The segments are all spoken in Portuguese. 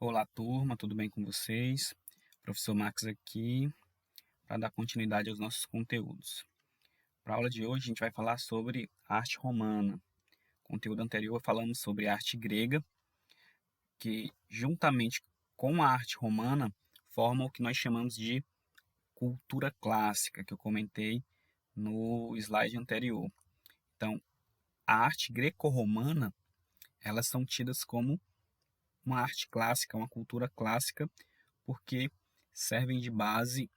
Olá, turma, tudo bem com vocês? Professor Max aqui para dar continuidade aos nossos conteúdos. Para a aula de hoje, a gente vai falar sobre arte romana. No conteúdo anterior, falamos sobre arte grega, que juntamente com a arte romana forma o que nós chamamos de cultura clássica, que eu comentei no slide anterior. Então, a arte greco-romana, elas são tidas como uma arte clássica, uma cultura clássica, porque servem de base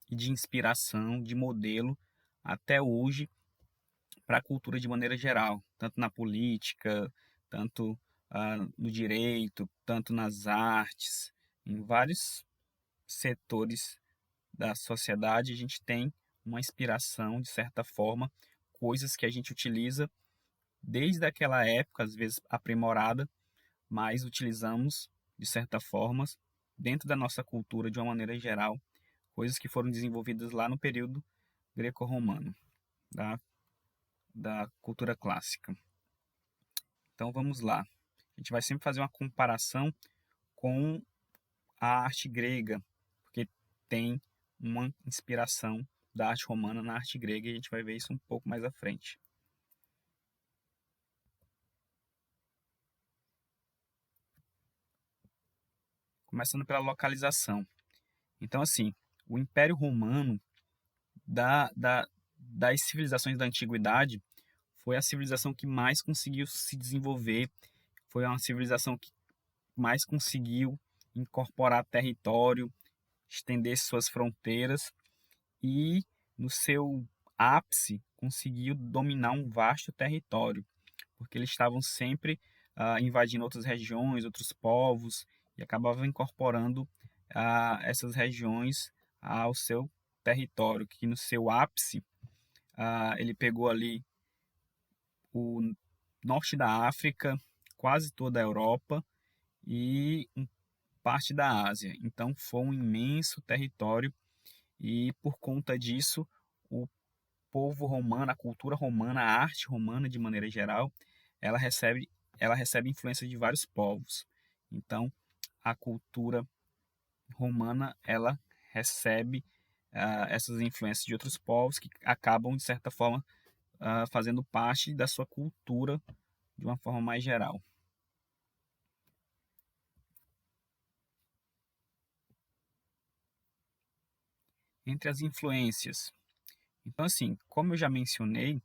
e de inspiração, de modelo até hoje para a cultura de maneira geral, tanto na política, tanto no direito, tanto nas artes, em vários setores da sociedade a gente tem uma inspiração, de certa forma, coisas que a gente utiliza desde aquela época, às vezes aprimorada, mas utilizamos, de certa forma, dentro da nossa cultura de uma maneira geral, coisas que foram desenvolvidas lá no período greco-romano, da, da cultura clássica. Então vamos lá. A gente vai sempre fazer uma comparação com a arte grega, porque tem uma inspiração da arte romana na arte grega e a gente vai ver isso um pouco mais à frente. Começando pela localização. Então, assim, o Império Romano das civilizações da antiguidade foi a civilização que mais conseguiu se desenvolver, foi uma civilização que mais conseguiu incorporar território, estender suas fronteiras e, no seu ápice, conseguiu dominar um vasto território, porque eles estavam sempre invadindo outras regiões, outros povos, e acabavam incorporando essas regiões ao seu território, que no seu ápice ele pegou ali o norte da África, quase toda a Europa e parte da Ásia. Então foi um imenso território e por conta disso o povo romano, a cultura romana, a arte romana de maneira geral, ela recebe influência de vários povos. Então a cultura romana ela recebe essas influências de outros povos que acabam de certa forma fazendo parte da sua cultura de uma forma mais geral. Entre as influências. Então, assim, como eu já mencionei,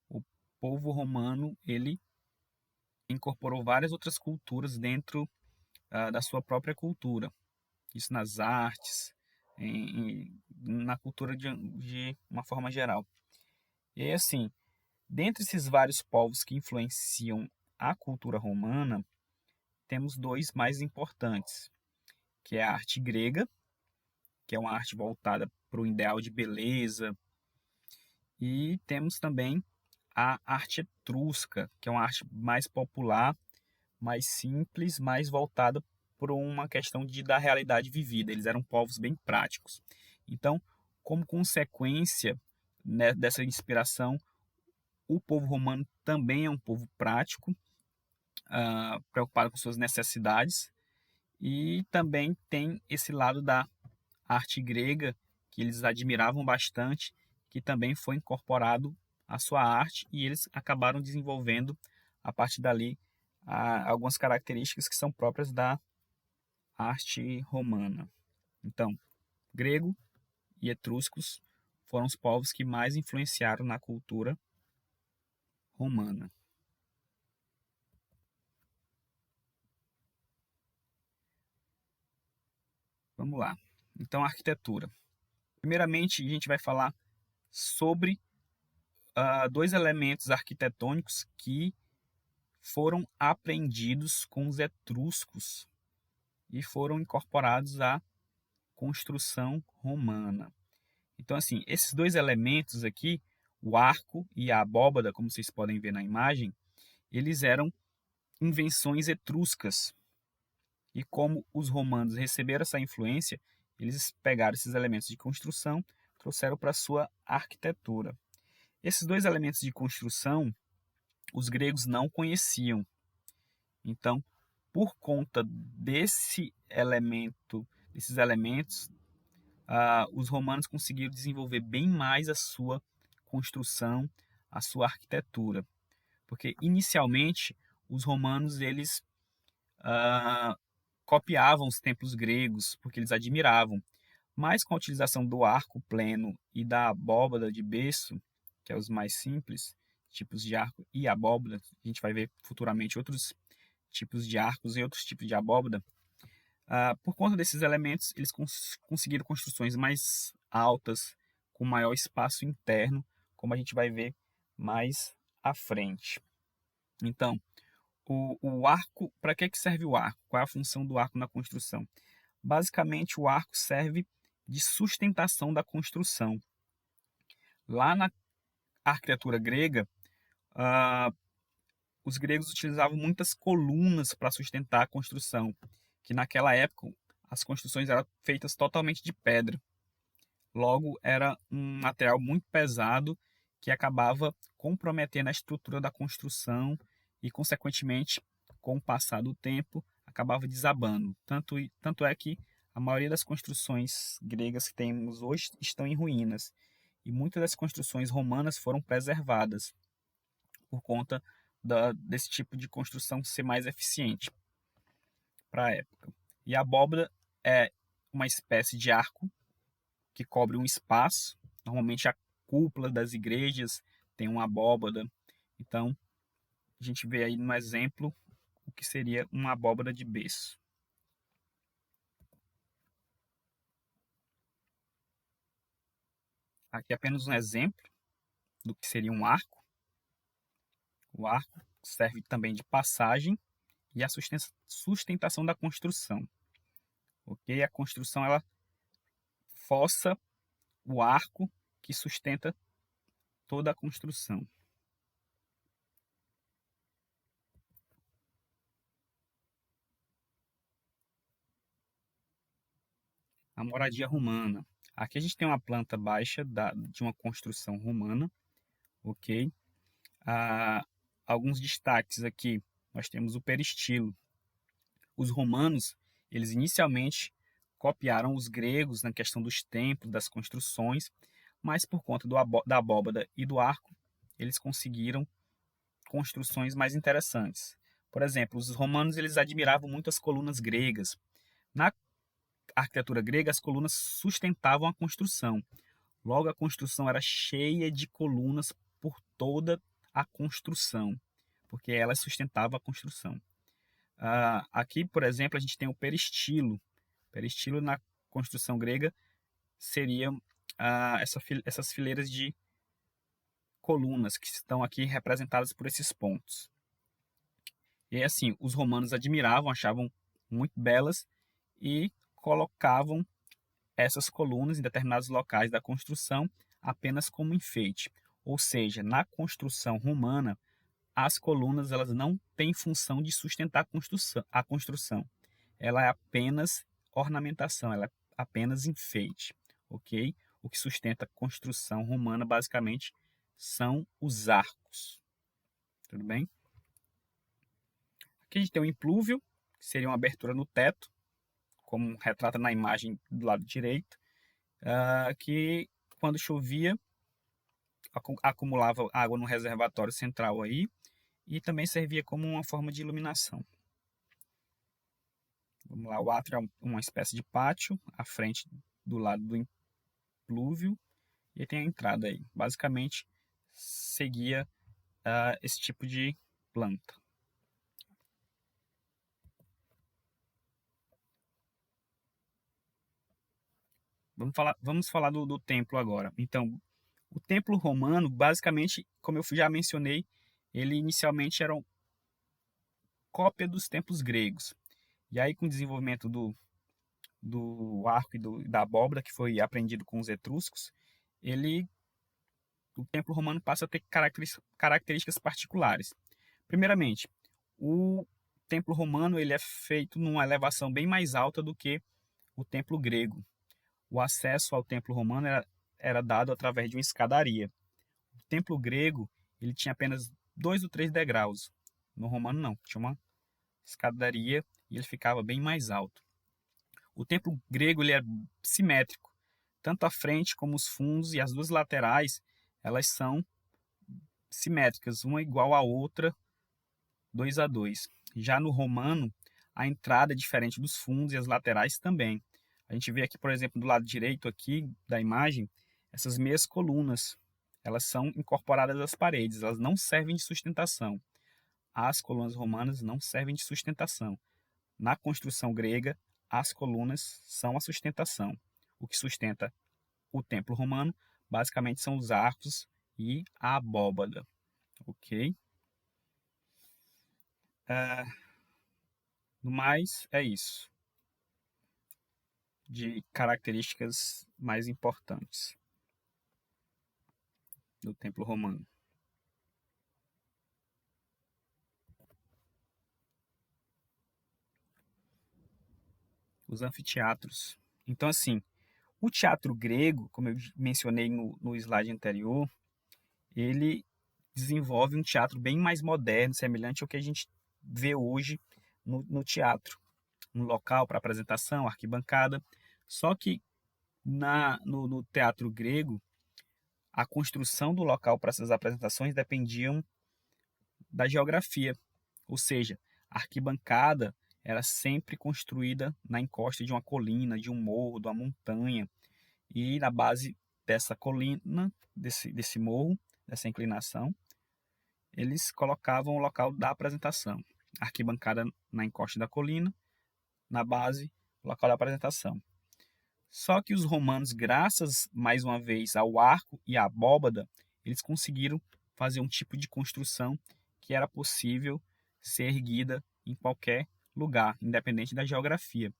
o povo romano ele incorporou várias outras culturas dentro da sua própria cultura. Isso nas artes, na cultura de uma forma geral. E assim, dentre esses vários povos que influenciam a cultura romana, temos dois mais importantes, que é a arte grega, que é uma arte voltada para o ideal de beleza, e temos também a arte etrusca, que é uma arte mais popular, mais simples, mais voltada para uma questão da realidade vivida. Eles eram povos bem práticos. Então, como consequência, né, dessa inspiração, o povo romano também é um povo prático, preocupado com suas necessidades, e também tem esse lado da arte grega, que eles admiravam bastante, que também foi incorporado à sua arte e eles acabaram desenvolvendo a partir dali algumas características que são próprias da arte romana. Então, grego e etruscos foram os povos que mais influenciaram na cultura romana. Vamos lá. Então, arquitetura. Primeiramente, a gente vai falar sobre dois elementos arquitetônicos que foram apreendidos com os etruscos e foram incorporados à construção romana. Então, assim, esses dois elementos aqui, o arco e a abóbada, como vocês podem ver na imagem, eles eram invenções etruscas. E como os romanos receberam essa influência, eles pegaram esses elementos de construção, trouxeram para a sua arquitetura. Esses dois elementos de construção, os gregos não conheciam. Então, por conta desses elementos, os romanos conseguiram desenvolver bem mais a sua construção, a sua arquitetura. Porque inicialmente os romanos eles copiavam os templos gregos, porque eles admiravam. Mas com a utilização do arco pleno e da abóbada de berço, que é os mais simples tipos de arco e abóbada, a gente vai ver futuramente outros tipos de arcos e outros tipos de abóbada. Por conta desses elementos, eles conseguiram construções mais altas, com maior espaço interno, como a gente vai ver mais à frente. Então, o arco, para que serve o arco? Qual é a função do arco na construção? Basicamente, o arco serve de sustentação da construção. Lá na arquitetura grega, os gregos utilizavam muitas colunas para sustentar a construção, que naquela época as construções eram feitas totalmente de pedra. Logo, era um material muito pesado que acabava comprometendo a estrutura da construção e, consequentemente, com o passar do tempo, acabava desabando. Tanto é que a maioria das construções gregas que temos hoje estão em ruínas. E muitas das construções romanas foram preservadas por conta desse tipo de construção ser mais eficiente para a época. E a abóbada é uma espécie de arco que cobre um espaço. Normalmente a cúpula das igrejas tem uma abóbada. Então, a gente vê aí no exemplo o que seria uma abóbada de berço. Aqui é apenas um exemplo do que seria um arco. O arco serve também de passagem e a sustentação da construção. Ok? A construção ela força o arco que sustenta toda a construção. A moradia romana. Aqui a gente tem uma planta baixa de uma construção romana, ok? Alguns destaques aqui. Nós temos o peristilo. Os romanos, eles inicialmente copiaram os gregos na questão dos templos, das construções, mas por conta da abóbada e do arco, eles conseguiram construções mais interessantes. Por exemplo, os romanos eles admiravam muito as colunas gregas. Na arquitetura grega, as colunas sustentavam a construção. Logo, a construção era cheia de colunas por toda a construção, porque elas sustentavam a construção. Aqui, por exemplo, a gente tem o peristilo. Peristilo na construção grega seria essas fileiras de colunas que estão aqui representadas por esses pontos. E assim, os romanos admiravam, achavam muito belas e colocavam essas colunas em determinados locais da construção apenas como enfeite. Ou seja, na construção romana, as colunas elas não têm função de sustentar a construção. Ela é apenas ornamentação, ela é apenas enfeite, ok? O que sustenta a construção romana basicamente são os arcos, tudo bem? Aqui a gente tem um implúvio, que seria uma abertura no teto, como retrata na imagem do lado direito, que quando chovia acumulava água no reservatório central aí e também servia como uma forma de iluminação. Vamos lá, o átrio é uma espécie de pátio, à frente do lado do implúvio, e tem a entrada aí. Basicamente, seguia esse tipo de planta. Vamos falar do templo agora. Então, o templo romano, basicamente, como eu já mencionei, ele inicialmente era uma cópia dos templos gregos. E aí, com o desenvolvimento do arco e da abóbada, que foi aprendido com os etruscos, o templo romano passa a ter características particulares. Primeiramente, o templo romano ele é feito numa elevação bem mais alta do que o templo grego. O acesso ao templo romano era dado através de uma escadaria. O templo grego ele tinha apenas 2 ou 3 degraus. No romano não, tinha uma escadaria e ele ficava bem mais alto. O templo grego ele é simétrico, tanto a frente como os fundos e as duas laterais, elas são simétricas, uma igual à outra, 2 a 2. Já no romano, a entrada é diferente dos fundos e as laterais também. A gente vê aqui, por exemplo, do lado direito aqui da imagem, essas meias colunas, elas são incorporadas às paredes, elas não servem de sustentação. As colunas romanas não servem de sustentação. Na construção grega, as colunas são a sustentação. O que sustenta o templo romano basicamente são os arcos e a abóbada, ok? No mais, é isso de características mais importantes do templo romano. Os anfiteatros. Então, assim, o teatro grego, como eu mencionei no slide anterior, ele desenvolve um teatro bem mais moderno, semelhante ao que a gente vê hoje no teatro. Um local para apresentação, arquibancada. Só que no teatro grego, a construção do local para essas apresentações dependiam da geografia, ou seja, a arquibancada era sempre construída na encosta de uma colina, de um morro, de uma montanha, e na base dessa colina, desse morro, dessa inclinação, eles colocavam o local da apresentação. Arquibancada na encosta da colina, na base, o local da apresentação. Só que os romanos, graças mais uma vez ao arco e à abóbada, eles conseguiram fazer um tipo de construção que era possível ser erguida em qualquer lugar, independente da geografia.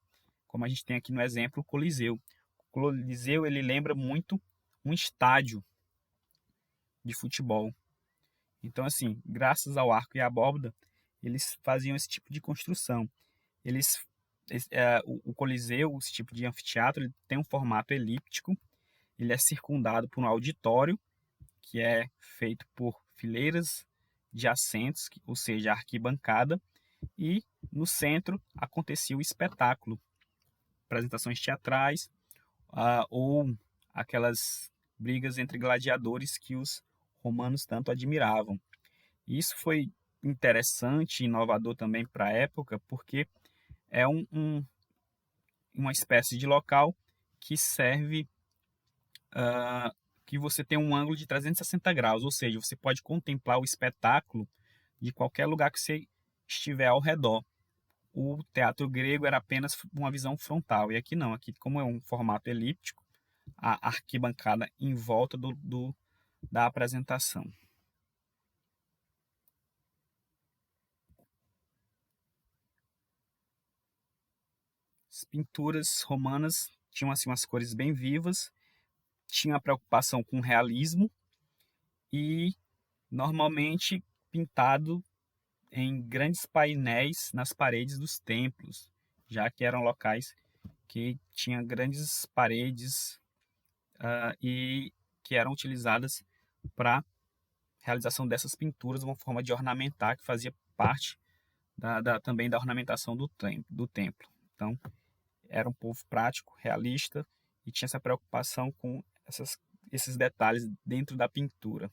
Como a gente tem aqui no exemplo o Coliseu. O Coliseu ele lembra muito um estádio de futebol. Então, assim, graças ao arco e à abóbada, eles faziam esse tipo de construção. Eles, o Coliseu, esse tipo de anfiteatro, ele tem um formato elíptico, ele é circundado por um auditório, que é feito por fileiras de assentos, ou seja, arquibancada, e no centro acontecia o espetáculo, apresentações teatrais ou aquelas brigas entre gladiadores que os romanos tanto admiravam. Isso foi interessante e inovador também para a época, porque é uma espécie de local que serve que você tem um ângulo de 360 graus, ou seja, você pode contemplar o espetáculo de qualquer lugar que você estiver ao redor. O teatro grego era apenas uma visão frontal, e aqui não, aqui como é um formato elíptico, a arquibancada em volta da apresentação. As pinturas romanas tinham assim umas cores bem vivas, tinha a preocupação com o realismo e normalmente pintado em grandes painéis nas paredes dos templos, já que eram locais que tinham grandes paredes e que eram utilizadas para realização dessas pinturas, uma forma de ornamentar que fazia parte também da ornamentação do templo. Então, era um povo prático, realista e tinha essa preocupação com esses detalhes dentro da pintura.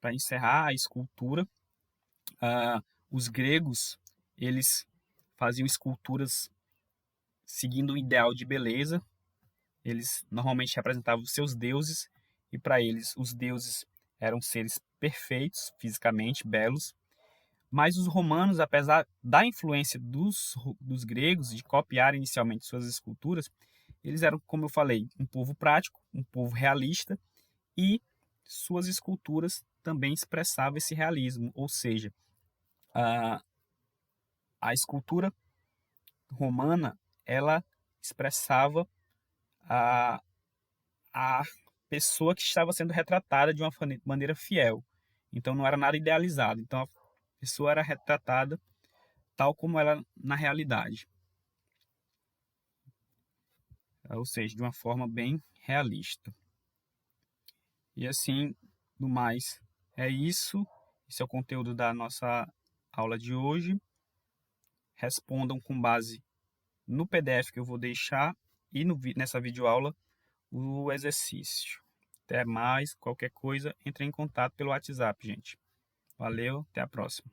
Para encerrar a escultura, os gregos eles faziam esculturas seguindo um ideal de beleza. Eles normalmente representavam os seus deuses e para eles os deuses eram seres perfeitos, fisicamente belos. Mas os romanos, apesar da influência dos gregos de copiar inicialmente suas esculturas, eles eram, como eu falei, um povo prático, um povo realista e suas esculturas também expressavam esse realismo, ou seja, a, a escultura romana ela expressava a, a pessoa que estava sendo retratada de uma maneira fiel. Então não era nada idealizado. Então a pessoa era retratada tal como ela na realidade. Ou seja, de uma forma bem realista. E assim, no mais, É isso. Esse é o conteúdo da nossa aula de hoje. Respondam com base no PDF que eu vou deixar e nessa videoaula o exercício. Até mais, qualquer coisa, entre em contato pelo WhatsApp, gente. Valeu, até a próxima.